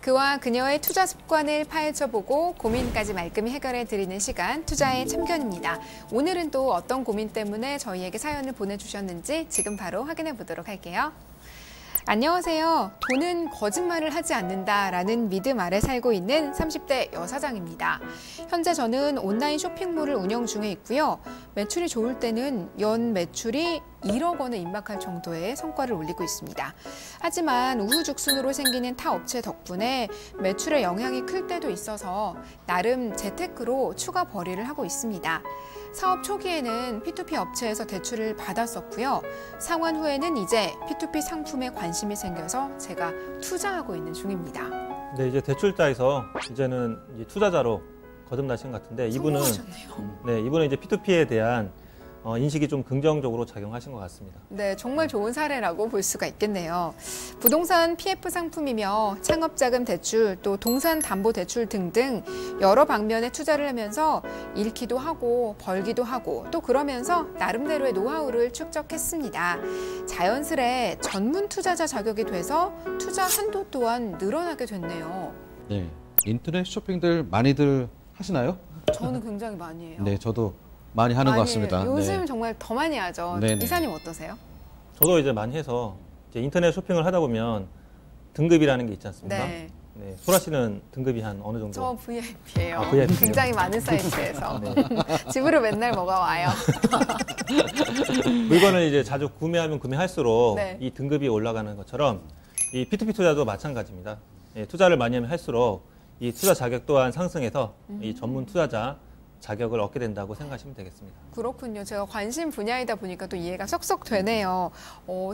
그와 그녀의 투자 습관을 파헤쳐보고 고민까지 말끔히 해결해드리는 시간, 투자의 참견입니다. 오늘은 또 어떤 고민 때문에 저희에게 사연을 보내주셨는지 지금 바로 확인해 보도록 할게요. 안녕하세요. 돈은 거짓말을 하지 않는다라는 믿음 아래 살고 있는 30대 여사장입니다. 현재 저는 온라인 쇼핑몰을 운영 중에 있고요. 매출이 좋을 때는 연 매출이 1억 원에 임박할 정도의 성과를 올리고 있습니다. 하지만 우후죽순으로 생기는 타 업체 덕분에 매출에 영향이 클 때도 있어서 나름 재테크로 추가 벌이를 하고 있습니다. 사업 초기에는 P2P 업체에서 대출을 받았었고요. 상환 후에는 이제 P2P 상품에 관심이 생겨서 제가 투자하고 있는 중입니다. 네, 이제 대출자에서 이제는 이제 투자자로 거듭나신 것 같은데 이분은 이제 P2P에 대한 인식이 좀 긍정적으로 작용하신 것 같습니다. 네, 정말 좋은 사례라고 볼 수가 있겠네요. 부동산 PF 상품이며 창업자금 대출, 또 동산담보대출 등등 여러 방면에 투자를 하면서 잃기도 하고 벌기도 하고 또 그러면서 나름대로의 노하우를 축적했습니다. 자연스레 전문 투자자 자격이 돼서 투자 한도 또한 늘어나게 됐네요. 네, 인터넷 쇼핑들 많이들 하시나요? 저는 굉장히 많이 해요. 네, 저도 많이 하는 것 같습니다. 요즘 네. 정말 더 많이 하죠. 네네. 이사님 어떠세요? 저도 이제 많이 해서 이제 인터넷 쇼핑을 하다 보면 등급이라는 게 있지 않습니까? 네. 네, 소라 씨는 등급이 한 어느 정도? 저 VIP예요. 아, VIP. 굉장히 많은 사이트에서. 네. 집으로 맨날 뭐가 와요. 물건을 이제 자주 구매하면 구매할수록 네. 이 등급이 올라가는 것처럼 이 P2P 투자도 마찬가지입니다. 예, 투자를 많이 하면 할수록 이 투자 자격 또한 상승해서 이 전문 투자자 자격을 얻게 된다고 생각하시면 되겠습니다. 그렇군요. 제가 관심 분야이다 보니까 또 이해가 쏙쏙 되네요.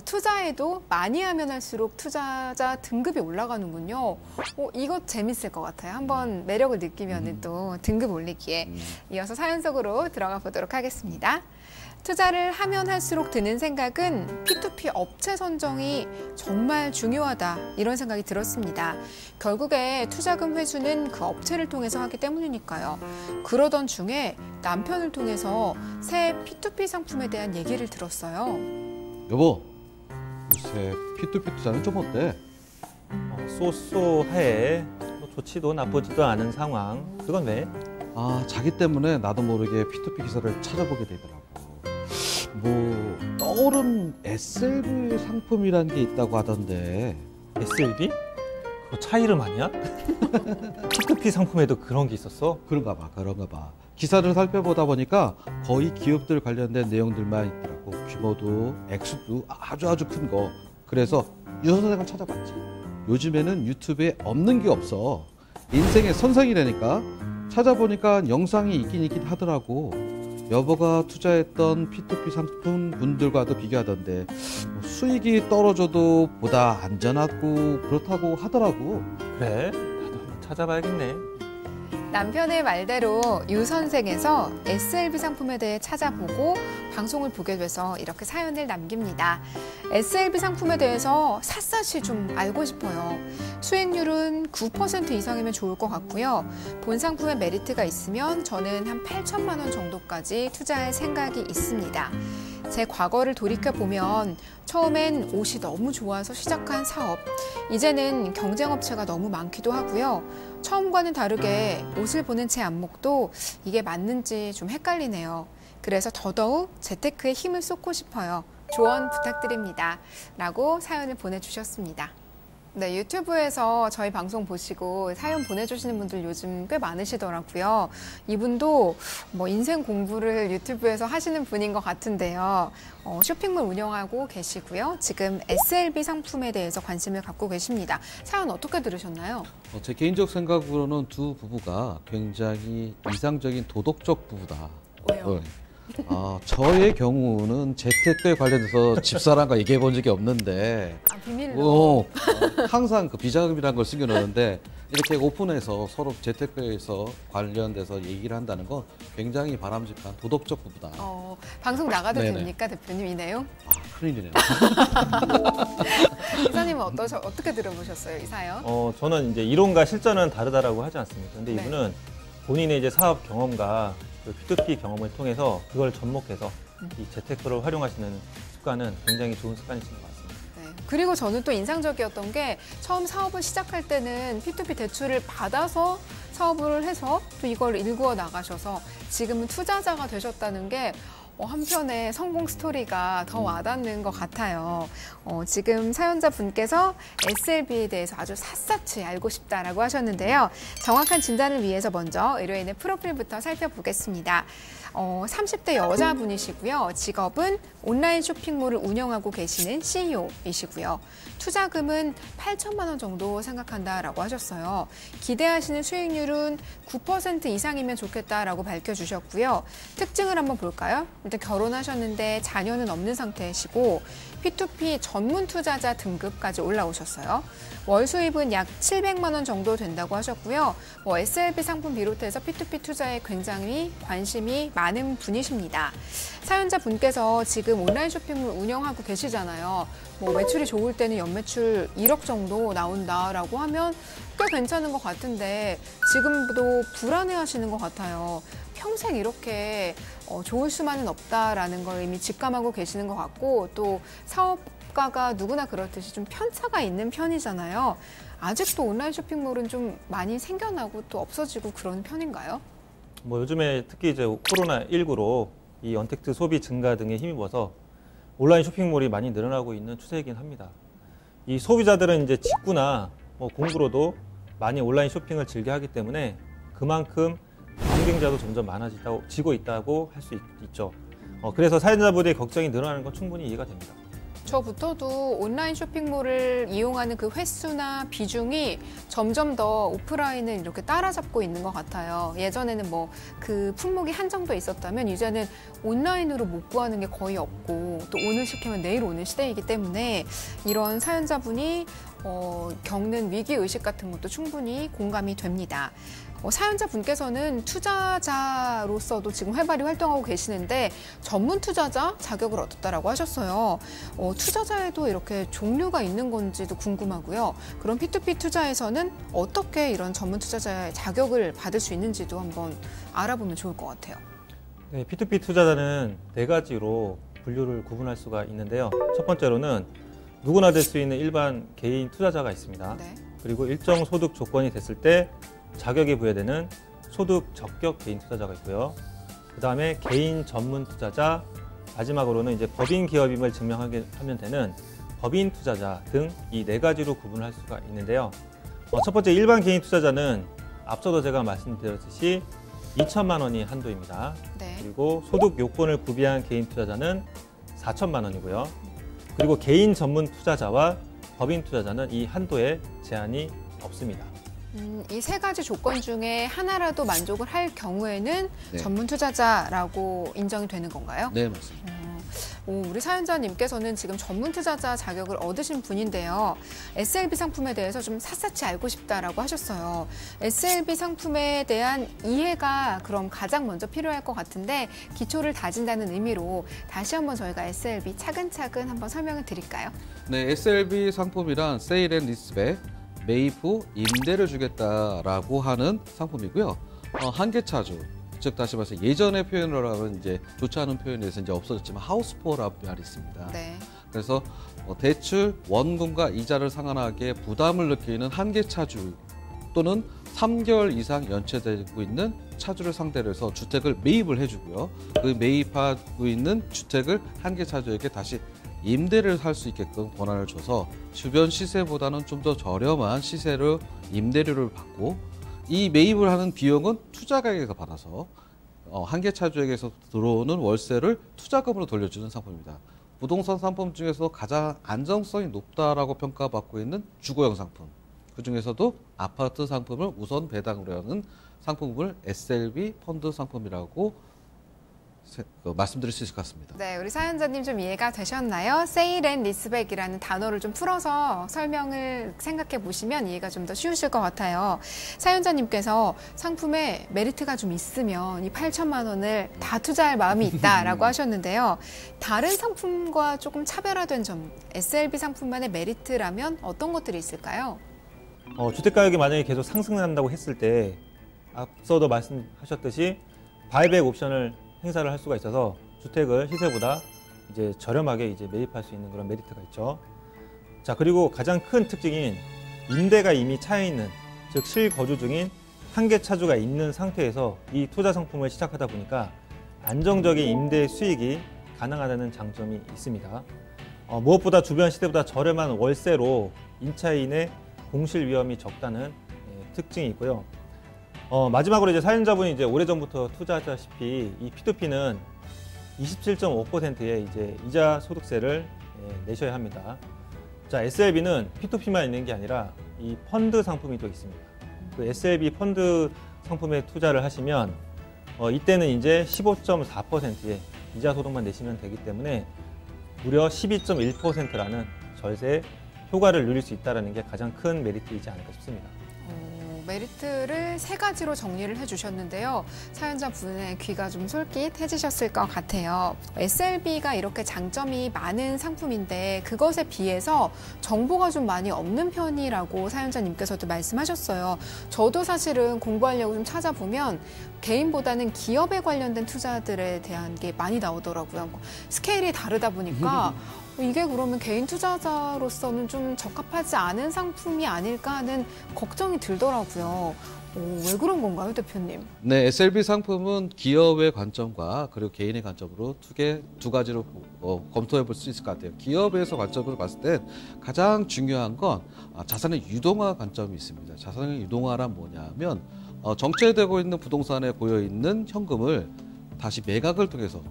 투자에도 많이 하면 할수록 투자자 등급이 올라가는군요. 이거 재밌을 것 같아요. 한번 매력을 느끼면 또 등급 올리기에. 이어서 사연 속으로 들어가 보도록 하겠습니다. 투자를 하면 할수록 드는 생각은 P2P 업체 선정이 정말 중요하다 이런 생각이 들었습니다. 결국에 투자금 회수는 그 업체를 통해서 하기 때문이니까요. 그러던 중에 남편을 통해서 새 P2P 상품에 대한 얘기를 들었어요. 여보, 요새 P2P 투자는 좀 어때? 쏘쏘해. 좋지도 나쁘지도 않은 상황. 그건 왜? 자기 때문에 나도 모르게 P2P 기사를 찾아보게 되더라고. 뭐 떠오른 SLB 상품이라는 게 있다고 하던데. SLB? 그거 차 이름 아니야? P2P 상품에도 그런 게 있었어? 그런가 봐. 기사를 살펴보다 보니까 거의 기업들 관련된 내용들만 있더라고. 규모도 액수도 아주 큰 거. 그래서 유선생을 찾아봤지. 요즘에는 유튜브에 없는 게 없어. 인생의 선상이라니까. 찾아보니까 영상이 있긴 하더라고. 여보가 투자했던 P2P 상품 분들과도 비교하던데 수익이 떨어져도 보다 안전하고 그렇다고 하더라고. 그래? 나도 한번 찾아봐야겠네. 남편의 말대로 유선생에서 SLB 상품에 대해 찾아보고 방송을 보게 돼서 이렇게 사연을 남깁니다. SLB 상품에 대해서 샅샅이 좀 알고 싶어요. 수익률은 9% 이상이면 좋을 것 같고요. 본 상품에 메리트가 있으면 저는 한 8천만 원 정도까지 투자할 생각이 있습니다. 제 과거를 돌이켜보면 처음엔 옷이 너무 좋아서 시작한 사업, 이제는 경쟁업체가 너무 많기도 하고요. 처음과는 다르게 옷을 보는 제 안목도 이게 맞는지 좀 헷갈리네요. 그래서 더더욱 재테크에 힘을 쏟고 싶어요. 조언 부탁드립니다. 라고 사연을 보내주셨습니다. 네, 유튜브에서 저희 방송 보시고 사연 보내주시는 분들 요즘 꽤 많으시더라고요. 이분도 뭐 인생 공부를 유튜브에서 하시는 분인 것 같은데요. 쇼핑몰 운영하고 계시고요. 지금 SLB 상품에 대해서 관심을 갖고 계십니다. 사연 어떻게 들으셨나요? 제 개인적 생각으로는 두 부부가 굉장히 이상적인 도덕적 부부다. 왜요? 저의 경우는 재테크에 관련해서 집사람과 얘기해 본 적이 없는데 비밀로? 항상 그 비자금이라는 걸 숨겨놓는데 이렇게 오픈해서 서로 재테크에서 관련돼서 얘기를 한다는 건 굉장히 바람직한 도덕적 부부다. 방송 나가도 네네. 됩니까, 대표님, 이 내용? 큰일이네요. 이사님은 어떻게 들어보셨어요, 이 사연? 저는 이제 이론과 실전은 다르다라고 하지 않습니까? 근데 네. 이분은 본인의 이제 사업 경험과 그 P2P 경험을 통해서 그걸 접목해서 이 재테크를 활용하시는 습관은 굉장히 좋은 습관이신 것 같습니다. 네, 그리고 저는 또 인상적이었던 게 처음 사업을 시작할 때는 P2P 대출을 받아서 사업을 해서 또 이걸 일구어 나가셔서 지금은 투자자가 되셨다는 게 한편의 성공 스토리가 더 와닿는 것 같아요. 지금 사연자분께서 SLB에 대해서 아주 샅샅이 알고 싶다라고 하셨는데요. 정확한 진단을 위해서 먼저 의뢰인의 프로필부터 살펴보겠습니다. 30대 여자분이시고요. 직업은 온라인 쇼핑몰을 운영하고 계시는 CEO이시고요. 투자금은 8천만 원 정도 생각한다라고 하셨어요. 기대하시는 수익률은 9% 이상이면 좋겠다라고 밝혀주셨고요. 특징을 한번 볼까요? 일단 결혼하셨는데 자녀는 없는 상태이시고 P2P 전문 투자자 등급까지 올라오셨어요. 월 수입은 약 700만 원 정도 된다고 하셨고요. SLB 상품 비롯해서 P2P 투자에 굉장히 관심이 많은 분이십니다. 사연자분께서 지금 온라인 쇼핑몰 운영하고 계시잖아요. 매출이 좋을 때는 연매출 1억 정도 나온다라고 하면 꽤 괜찮은 것 같은데 지금도 불안해하시는 것 같아요. 평생 이렇게 좋을 수만은 없다라는 걸 이미 직감하고 계시는 것 같고 또 사업가가 누구나 그렇듯이 좀 편차가 있는 편이잖아요. 아직도 온라인 쇼핑몰은 좀 많이 생겨나고 또 없어지고 그런 편인가요? 요즘에 특히 이제 코로나19로 이 언택트 소비 증가 등에 힘입어서 온라인 쇼핑몰이 많이 늘어나고 있는 추세이긴 합니다. 이 소비자들은 이제 직구나 공구로도 많이 온라인 쇼핑을 즐겨 하기 때문에 그만큼 경쟁자도 점점 많아지고 있다고 할 수 있죠. 그래서 사연자분의 걱정이 늘어나는 건 충분히 이해가 됩니다. 저부터도 온라인 쇼핑몰을 이용하는 그 횟수나 비중이 점점 더 오프라인을 이렇게 따라잡고 있는 것 같아요. 예전에는 그 품목이 한정돼 있었다면 이제는 온라인으로 못 구하는 게 거의 없고 또 오늘 시키면 내일 오는 시대이기 때문에 이런 사연자분이 겪는 위기의식 같은 것도 충분히 공감이 됩니다. 사연자분께서는 투자자로서도 지금 활발히 활동하고 계시는데 전문 투자자 자격을 얻었다라고 하셨어요. 투자자에도 이렇게 종류가 있는 건지도 궁금하고요. 그럼 P2P 투자에서는 어떻게 이런 전문 투자자의 자격을 받을 수 있는지도 한번 알아보면 좋을 것 같아요. 네, P2P 투자자는 4가지로 분류를 구분할 수가 있는데요. 첫 번째로는 누구나 될 수 있는 일반 개인 투자자가 있습니다. 네. 그리고 일정 소득 조건이 됐을 때 자격이 부여되는 소득 적격 개인 투자자가 있고요. 그 다음에 개인 전문 투자자, 마지막으로는 이제 법인 기업임을 증명하면 되는 법인 투자자 등 이 4가지로 구분할 수가 있는데요. 첫 번째 일반 개인 투자자는 앞서도 제가 말씀드렸듯이 2천만 원이 한도입니다. 네. 그리고 소득 요건을 구비한 개인 투자자는 4천만 원이고요. 그리고 개인 전문 투자자와 법인 투자자는 이 한도에 제한이 없습니다. 이 3가지 조건 중에 하나라도 만족을 할 경우에는 네. 전문 투자자라고 인정이 되는 건가요? 네, 맞습니다. 우리 사연자님께서는 지금 전문 투자자 자격을 얻으신 분인데요. SLB 상품에 대해서 좀 샅샅이 알고 싶다라고 하셨어요. SLB 상품에 대한 이해가 그럼 가장 먼저 필요할 것 같은데 기초를 다진다는 의미로 다시 한번 저희가 SLB 차근차근 한번 설명을 드릴까요? 네, SLB 상품이란 세일 앤 리스백, 매입 후 임대를 주겠다라고 하는 상품이고요. 한계차주, 즉 다시 말해서 예전의 표현으로 하면 이제 좋지 않은 표현에서 이제 없어졌지만 하우스포어라는 말이 있습니다. 네. 그래서 대출, 원금과 이자를 상환하기에 부담을 느끼는 한계차주 또는 3개월 이상 연체되고 있는 차주를 상대로 해서 주택을 매입을 해주고요. 그 매입하고 있는 주택을 한계차주에게 다시 임대를 할 수 있게끔 권한을 줘서 주변 시세보다는 좀 더 저렴한 시세로 임대료를 받고 이 매입을 하는 비용은 투자가에게서 받아서 한계차주에게서 들어오는 월세를 투자금으로 돌려주는 상품입니다. 부동산 상품 중에서 가장 안정성이 높다라고 평가받고 있는 주거형 상품. 그중에서도 아파트 상품을 우선 배당으로 하는 상품을 SLB 펀드 상품이라고 말씀드릴 수 있을 것 같습니다. 네, 우리 사연자님 좀 이해가 되셨나요? 세일 앤 리스백이라는 단어를 좀 풀어서 설명을 생각해 보시면 이해가 좀 더 쉬우실 것 같아요. 사연자님께서 상품에 메리트가 좀 있으면 이 8천만 원을 다 투자할 마음이 있다라고 하셨는데요. 다른 상품과 조금 차별화된 점, SLB 상품만의 메리트라면 어떤 것들이 있을까요? 주택가격이 만약에 계속 상승한다고 했을 때 앞서도 말씀하셨듯이 바이백 옵션을 행사를 할 수가 있어서 주택을 시세보다 이제 저렴하게 이제 매입할 수 있는 그런 메리트가 있죠. 자, 그리고 가장 큰 특징인 임대가 이미 차에 있는, 즉 실거주 중인 한계 차주가 있는 상태에서 이 투자 상품을 시작하다 보니까 안정적인 임대 수익이 가능하다는 장점이 있습니다. 무엇보다 주변 시대보다 저렴한 월세로 임차인의 공실 위험이 적다는 특징이 있고요. 마지막으로 이제 사연자분이 이제 오래전부터 투자하다시피 이 P2P는 27.5%의 이제 이자 소득세를 내셔야 합니다. 자, SLB는 P2P만 있는 게 아니라 이 펀드 상품이 또 있습니다. 그 SLB 펀드 상품에 투자를 하시면 이때는 이제 15.4%의 이자 소득만 내시면 되기 때문에 무려 12.1%라는 절세 효과를 누릴 수 있다는 게 가장 큰 메리트이지 않을까 싶습니다. 메리트를 세 가지로 정리를 해주셨는데요. 사연자분의 귀가 좀 솔깃해지셨을 것 같아요. SLB가 이렇게 장점이 많은 상품인데 그것에 비해서 정보가 좀 많이 없는 편이라고 사연자님께서도 말씀하셨어요. 저도 사실은 공부하려고 좀 찾아보면 개인보다는 기업에 관련된 투자들에 대한 게 많이 나오더라고요. 스케일이 다르다 보니까 이게 그러면 개인 투자자로서는 좀 적합하지 않은 상품이 아닐까 하는 걱정이 들더라고요. 왜 그런 건가요, 대표님? 네, SLB 상품은 기업의 관점과 그리고 개인의 관점으로 두 가지로 검토해 볼 수 있을 것 같아요. 기업에서 관점으로 봤을 땐 가장 중요한 건 자산의 유동화 관점이 있습니다. 자산의 유동화란 뭐냐면 정체되고 있는 부동산에 고여 있는 현금을 다시 매각을 통해서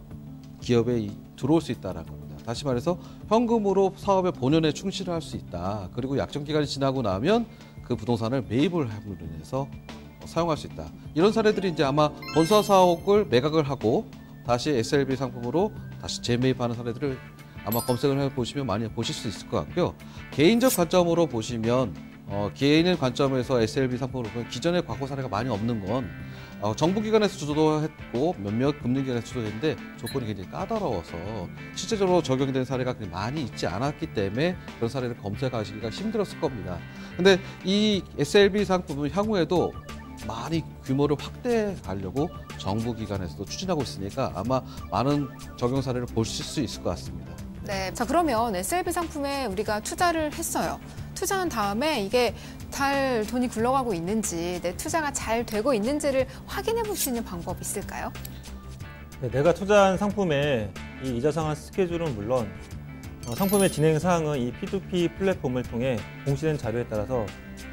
기업에 들어올 수 있다는 겁니다. 다시 말해서 현금으로 사업의 본연에 충실할 수 있다. 그리고 약정 기간이 지나고 나면 그 부동산을 매입을 함으로 인해서 사용할 수 있다. 이런 사례들이 이제 아마 본사 사옥을 매각을 하고 다시 SLB 상품으로 다시 재매입하는 사례들을 아마 검색을 해보시면 많이 보실 수 있을 것 같고요. 개인적 관점으로 보시면 개인의 관점에서 SLB 상품으로 보면 기존의 과거 사례가 많이 없는 건 정부기관에서 주도했고 몇몇 금융기관에서 주도했는데 조건이 굉장히 까다로워서 실제적으로 적용된 사례가 많이 있지 않았기 때문에 그런 사례를 검색하시기가 힘들었을 겁니다. 근데 이 SLB 상품은 향후에도 많이 규모를 확대하려고 정부기관에서도 추진하고 있으니까 아마 많은 적용 사례를 보실 수 있을 것 같습니다. 네, 자 그러면 SLB 상품에 우리가 투자를 했어요. 투자한 다음에 이게 잘 돈이 굴러가고 있는지, 내 투자가 잘 되고 있는지를 확인해 볼 수 있는 방법이 있을까요? 네, 내가 투자한 상품의 이 이자 상환 스케줄은 물론 상품의 진행 사항은 이 P2P 플랫폼을 통해 공시된 자료에 따라서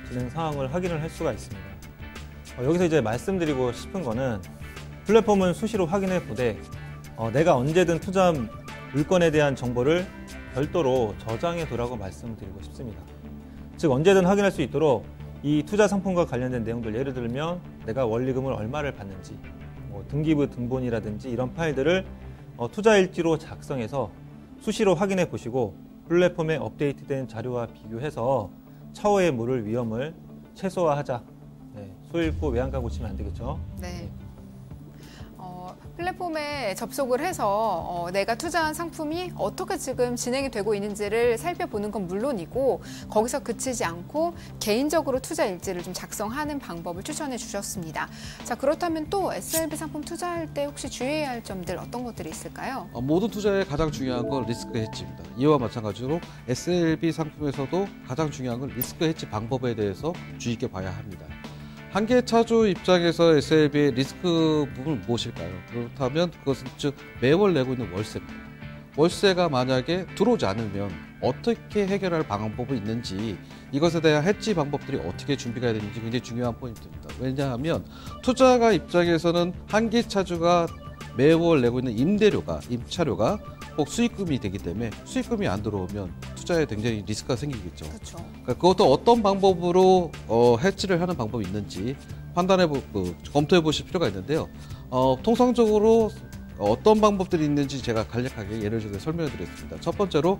진행 상황을 확인을 할 수가 있습니다. 여기서 이제 말씀드리고 싶은 거는 플랫폼은 수시로 확인해 보되 내가 언제든 투자한 물건에 대한 정보를 별도로 저장해 두라고 말씀드리고 싶습니다. 즉 언제든 확인할 수 있도록 이 투자 상품과 관련된 내용들, 예를 들면 내가 원리금을 얼마를 받는지, 등기부 등본이라든지 이런 파일들을 투자일지로 작성해서 수시로 확인해 보시고 플랫폼에 업데이트된 자료와 비교해서 차후에 물을 위험을 최소화하자. 네, 소 잃고 외양간 고치면 안 되겠죠. 네. 플랫폼에 접속을 해서 내가 투자한 상품이 어떻게 지금 진행이 되고 있는지를 살펴보는 건 물론이고 거기서 그치지 않고 개인적으로 투자 일지를 좀 작성하는 방법을 추천해 주셨습니다. 자, 그렇다면 또 SLB 상품 투자할 때 혹시 주의해야 할 점들 어떤 것들이 있을까요? 모든 투자에 가장 중요한 건 리스크 헤지입니다. 이와 마찬가지로 SLB 상품에서도 가장 중요한 건 리스크 헤지 방법에 대해서 주의 있게 봐야 합니다. 한계 차주 입장에서 SLB의 리스크 부분은 무엇일까요? 그렇다면 그것은 즉 매월 내고 있는 월세입니다. 월세가 만약에 들어오지 않으면 어떻게 해결할 방법이 있는지, 이것에 대한 해지 방법들이 어떻게 준비가 되는지 굉장히 중요한 포인트입니다. 왜냐하면 투자가 입장에서는 한계 차주가 매월 내고 있는 임차료가 꼭 수익금이 되기 때문에 수익금이 안 들어오면 투자에 굉장히 리스크가 생기겠죠. 그렇죠. 그러니까 그것도 어떤 방법으로 해지를 하는 방법이 있는지 검토해 보실 필요가 있는데요. 통상적으로 어떤 방법들이 있는지 제가 간략하게 예를 들어 설명해 드리겠습니다. 첫 번째로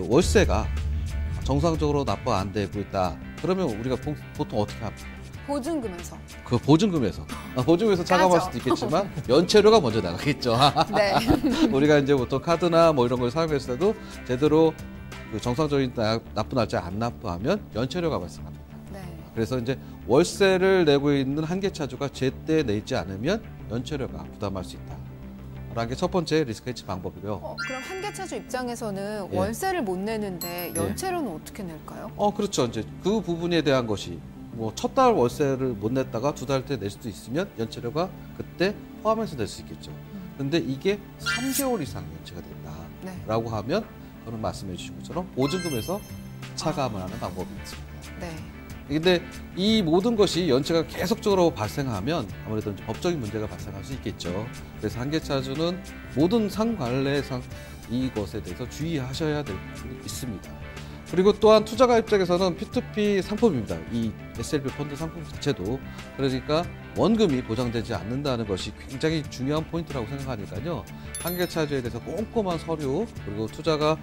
월세가 정상적으로 납부가 안 되고 있다. 그러면 우리가 보통 어떻게 합니까? 보증금에서. 보증금에서 차감할 수도 있겠지만 연체료가 먼저 나가겠죠. 네. 우리가 이제 보통 카드나 뭐 이런 걸 사용했을 때도 제대로 정상적인 납부 날짜 안 납부하면 연체료가 발생합니다. 네. 그래서 이제 월세를 내고 있는 한계 차주가 제때 내지 않으면 연체료가 부담할 수 있다. 라는 게 첫 번째 리스크 해지 방법이고요. 그럼 한계차주 입장에서는 예. 월세를 못 내는데 연체료는 어떻게 낼까요? 그렇죠. 이제 그 부분에 대한 것이 뭐 첫 달 월세를 못 냈다가 두 달 때 낼 수도 있으면 연체료가 그때 포함해서 낼 수 있겠죠. 근데 이게 3개월 이상 연체가 된다라고 하면 저는 말씀해 주신 것처럼 보증금에서 차감을 하는 방법이 있습니다. 네. 근데 이 모든 것이 연체가 계속적으로 발생하면 아무래도 이제 법적인 문제가 발생할 수 있겠죠. 그래서 한계차주는 모든 상관례상 이것에 대해서 주의하셔야 될 부분이 있습니다. 그리고 또한 투자가 입장에서는 P2P 상품입니다. 이 SLB 펀드 상품 자체도. 그러니까 원금이 보장되지 않는다는 것이 굉장히 중요한 포인트라고 생각하니까요. 한계차주에 대해서 꼼꼼한 서류 그리고 투자를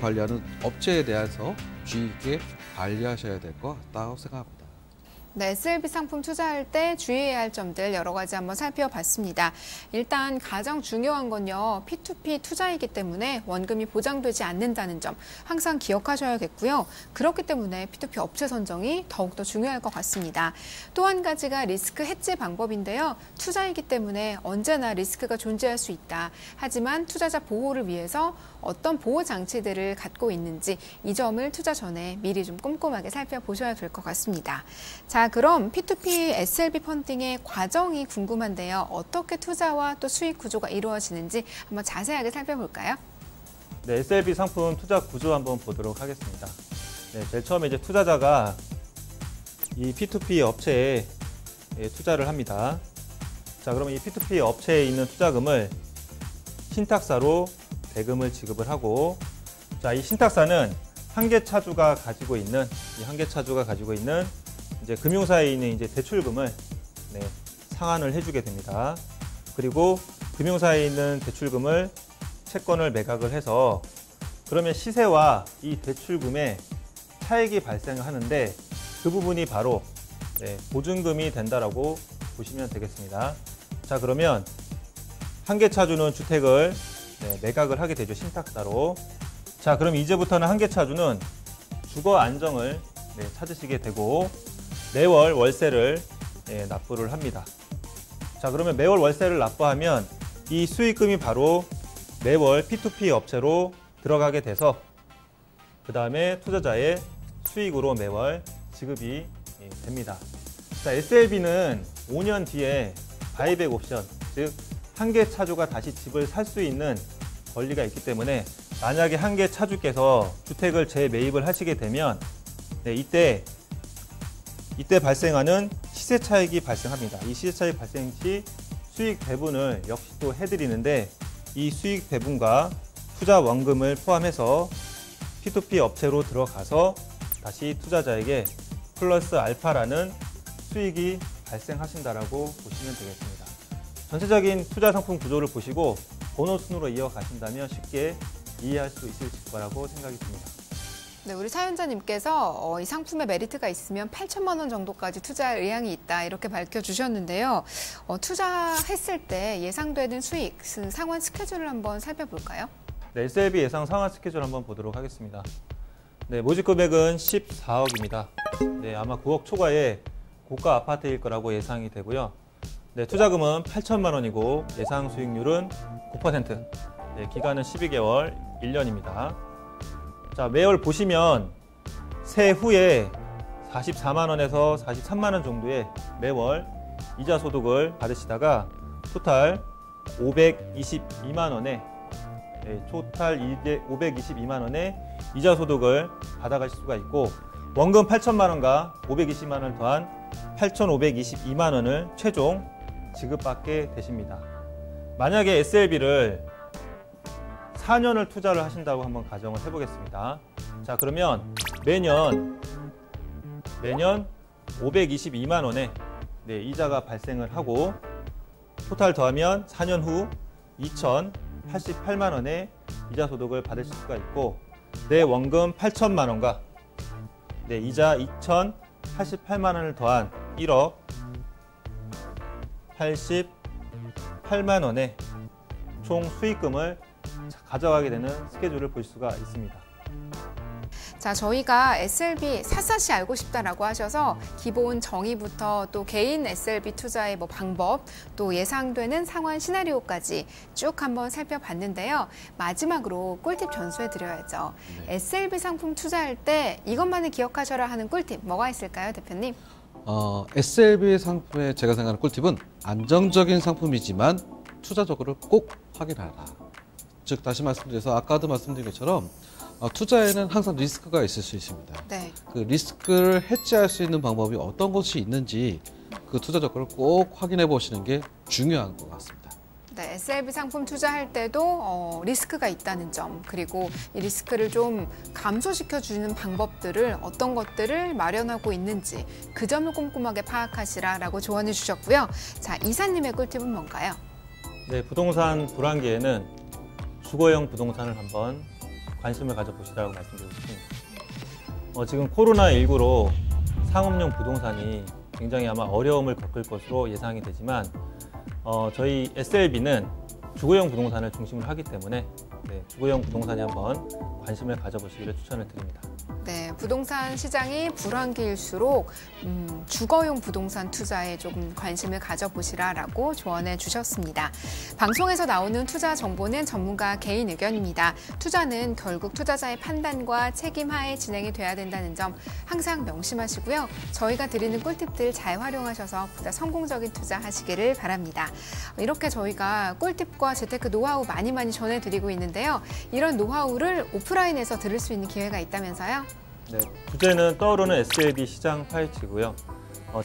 관리하는 업체에 대해서 주의 있게 관리하셔야 될 것 같다고 생각합니다. 네, SLB 상품 투자할 때 주의해야 할 점들 여러 가지 한번 살펴봤습니다. 일단 가장 중요한 건요, P2P 투자이기 때문에 원금이 보장되지 않는다는 점 항상 기억하셔야겠고요. 그렇기 때문에 P2P 업체 선정이 더욱더 중요할 것 같습니다. 또 한 가지가 리스크 해지 방법인데요. 투자이기 때문에 언제나 리스크가 존재할 수 있다. 하지만 투자자 보호를 위해서 어떤 보호 장치들을 갖고 있는지 이 점을 투자 전에 미리 좀 꼼꼼하게 살펴보셔야 될 것 같습니다. 자, 그럼 P2P SLB 펀딩의 과정이 궁금한데요. 어떻게 투자와 또 수익 구조가 이루어지는지 한번 자세하게 살펴볼까요? 네, SLB 상품 투자 구조 한번 보도록 하겠습니다. 네, 제일 처음에 이제 투자자가 이 P2P 업체에 투자를 합니다. 자, 그러면 이 P2P 업체에 있는 투자금을 신탁사로 대금을 지급을 하고, 자, 이 신탁사는 한계차주가 가지고 있는 이제 금융사에 있는 이제 대출금을 상환을 해주게 됩니다. 그리고 금융사에 있는 대출금을 채권을 매각을 해서 그러면 시세와 이 대출금의 차익이 발생을 하는데 그 부분이 바로 보증금이 된다라고 보시면 되겠습니다. 자, 그러면 한계차주는 주택을 매각을 하게 되죠, 신탁사로. 자, 그럼 이제부터는 한계차주는 주거 안정을 찾으시게 되고 매월 월세를 납부를 합니다. 자, 그러면 매월 월세를 납부하면 이 수익금이 바로 매월 P2P 업체로 들어가게 돼서 그 다음에 투자자의 수익으로 매월 지급이 됩니다. 자, SLB는 5년 뒤에 바이백 옵션, 즉 한계차주가 다시 집을 살 수 있는 권리가 있기 때문에 만약에 한계차주께서 주택을 재매입을 하시게 되면 이때 발생하는 시세 차익이 발생합니다. 이 시세 차익 발생 시 수익 배분을 역시 또 해드리는데 이 수익 배분과 투자 원금을 포함해서 P2P 업체로 들어가서 다시 투자자에게 플러스 알파라는 수익이 발생하신다라고 보시면 되겠습니다. 전체적인 투자 상품 구조를 보시고 번호순으로 이어가신다면 쉽게 이해할 수 있을 거라고 생각이 듭니다. 네, 우리 사연자님께서 이 상품에 메리트가 있으면 8천만 원 정도까지 투자할 의향이 있다 이렇게 밝혀주셨는데요. 투자했을 때 예상되는 수익, 상환 스케줄을 한번 살펴볼까요? 네, SLB 예상 상환 스케줄 한번 보도록 하겠습니다. 네, 모집 금액은 14억입니다. 네, 아마 9억 초과의 고가 아파트일 거라고 예상이 되고요. 네, 투자금은 8천만 원이고 예상 수익률은 9%, 네, 기간은 12개월, 1년입니다. 자, 매월 보시면 세후에 44만 원에서 43만 원 정도의 매월 이자 소득을 받으시다가 토탈 522만 원의 이자 소득을 받아가실 수가 있고 원금 8천만 원과 520만 원을 더한 8,522만 원을 최종 지급받게 되십니다. 만약에 SLB를 4년을 투자를 하신다고 한번 가정을 해보겠습니다. 자, 그러면 매년 522만 원의 이자가 발생을 하고 토탈 더하면 4년 후 2,088만 원의 이자 소득을 받으실 수가 있고 내 원금 8천만 원과 이자 2,088만 원을 더한 1억 88만 원의 총 수익금을 가져가게 되는 스케줄을 볼 수가 있습니다. 자, 자, 저희가 SLB 샅샅이 알고 싶다라고 하셔서 기본 정의부터 또 개인 SLB 투자의 뭐 방법, 또 예상되는 상환 시나리오까지 쭉 한번 살펴봤는데요. 마지막으로 꿀팁 전수해 드려야죠. SLB 상품 투자할 때 이것만을 기억하셔라 하는 꿀팁 뭐가 있을까요, 대표님? SLB 상품의 제가 생각하는 꿀팁은 안정적인 상품이지만 투자적으로 꼭 확인하라. 즉 다시 말씀드려서 아까도 말씀드린 것처럼 투자에는 항상 리스크가 있을 수 있습니다. 네. 그 리스크를 해지할 수 있는 방법이 어떤 것이 있는지 그 투자적으로 꼭 확인해 보시는 게 중요한 것 같습니다. 네, SLB 상품 투자할 때도 리스크가 있다는 점, 그리고 이 리스크를 좀 감소시켜주는 방법들을 어떤 것들을 마련하고 있는지 그 점을 꼼꼼하게 파악하시라라고 조언해 주셨고요. 자, 이사님의 꿀팁은 뭔가요? 네, 부동산 불황기에는 주거용 부동산을 한번 관심을 가져보시라고 말씀드리고 싶습니다. 지금 코로나19로 상업용 부동산이 굉장히 아마 어려움을 겪을 것으로 예상이 되지만 저희 SLB는 주거용 부동산을 중심으로 하기 때문에 주거용 부동산에 한번 관심을 가져보시기를 추천을 드립니다. 네, 부동산 시장이 불황기일수록 주거용 부동산 투자에 조금 관심을 가져보시라라고 조언해 주셨습니다. 방송에서 나오는 투자 정보는 전문가 개인 의견입니다. 투자는 결국 투자자의 판단과 책임 하에 진행이 돼야 된다는 점 항상 명심하시고요. 저희가 드리는 꿀팁들 잘 활용하셔서 보다 성공적인 투자하시기를 바랍니다. 이렇게 저희가 꿀팁과 재테크 노하우 많이 전해드리고 있는데요. 이런 노하우를 오프라인에서 들을 수 있는 기회가 있다면서요? 네, 주제는 떠오르는 SLB 시장 파헤치고요.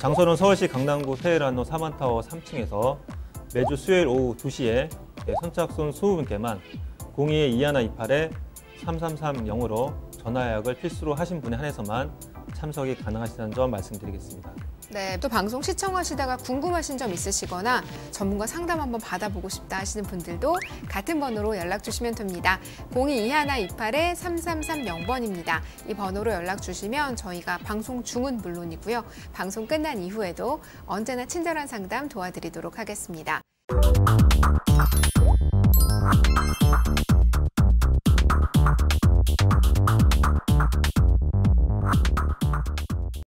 장소는 서울시 강남구 세일한로 3원타워 3층에서 매주 수요일 오후 2시에 선착순 20분께만 02-2128-3330으로 전화 예약을 필수로 하신 분에 한해서만 참석이 가능하시다는 점 말씀드리겠습니다. 네, 또 방송 시청하시다가 궁금하신 점 있으시거나 전문가 상담 한번 받아보고 싶다 하시는 분들도 같은 번호로 연락 주시면 됩니다. 02-2128-3330번입니다. 이 번호로 연락 주시면 저희가 방송 중은 물론이고요. 방송 끝난 이후에도 언제나 친절한 상담 도와드리도록 하겠습니다.